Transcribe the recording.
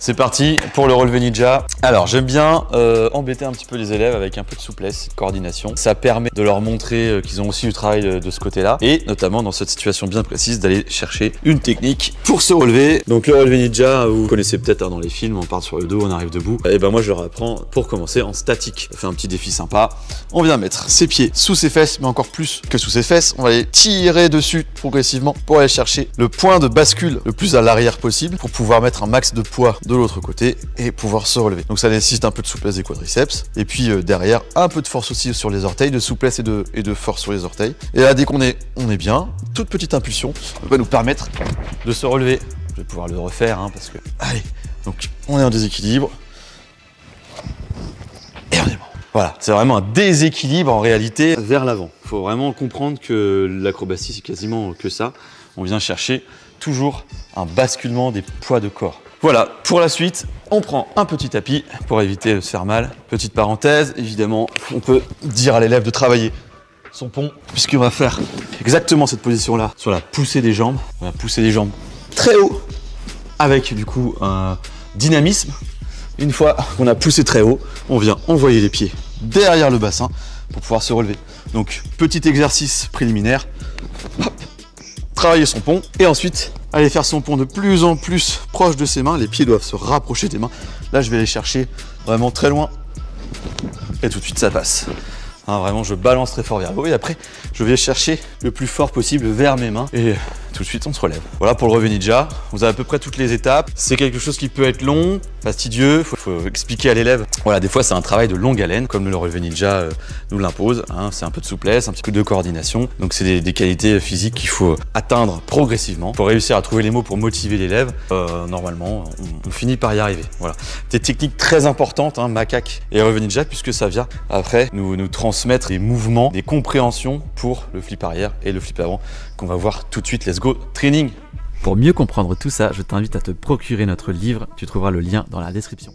C'est parti pour le relevé ninja. Alors j'aime bien embêter un petit peu les élèves avec un peu de souplesse, de coordination. Ça permet de leur montrer qu'ils ont aussi du travail de ce côté-là. Et notamment dans cette situation bien précise d'aller chercher une technique pour se relever. Donc le relevé ninja, vous connaissez peut-être dans les films, on part sur le dos, on arrive debout. Et ben moi je leur apprends pour commencer en statique. On fait un petit défi sympa. On vient mettre ses pieds sous ses fesses, mais encore plus que sous ses fesses. On va les tirer dessus progressivement pour aller chercher le point de bascule le plus à l'arrière possible pour pouvoir mettre un max de poids de l'autre côté et pouvoir se relever. Donc ça nécessite un peu de souplesse des quadriceps et puis derrière un peu de force aussi sur les orteils, de souplesse et de force sur les orteils. Et là dès qu'on est bien, toute petite impulsion va nous permettre de se relever. Je vais pouvoir le refaire parce que... Allez, donc on est en déséquilibre. Et on est bon. Voilà, c'est vraiment un déséquilibre en réalité vers l'avant. Il faut vraiment comprendre que l'acrobatie, c'est quasiment que ça. On vient chercher toujours un basculement des poids de corps. Voilà, pour la suite, on prend un petit tapis pour éviter de se faire mal. Petite parenthèse, évidemment, on peut dire à l'élève de travailler son pont, puisqu'on va faire exactement cette position-là sur la poussée des jambes. On va pousser les jambes très haut, avec du coup un dynamisme. Une fois qu'on a poussé très haut, on vient envoyer les pieds derrière le bassin pour pouvoir se relever. Donc, petit exercice préliminaire. Hop, travailler son pont et ensuite aller faire son pont de plus en plus proche de ses mains. Les pieds doivent se rapprocher des mains. Là, je vais aller chercher vraiment très loin et tout de suite ça passe. Vraiment, je balance très fort vers le haut et après, je vais chercher le plus fort possible vers mes mains et tout de suite, on se relève. Voilà pour le relevé ninja. Vous avez à peu près toutes les étapes. C'est quelque chose qui peut être long, fastidieux. Faut expliquer à l'élève. Voilà, des fois, c'est un travail de longue haleine, comme le relevé ninja nous l'impose. C'est un peu de souplesse, un petit peu de coordination. Donc, c'est des qualités physiques qu'il faut atteindre progressivement. Pour réussir à trouver les mots pour motiver l'élève, normalement, on finit par y arriver. Voilà. Des techniques très importantes, macaque et relevé ninja, puisque ça vient après nous transmettre des mouvements, des compréhensions pour le flip arrière et le flip avant qu'on va voir tout de suite. Let's go, training! Pour mieux comprendre tout ça, je t'invite à te procurer notre livre, tu trouveras le lien dans la description.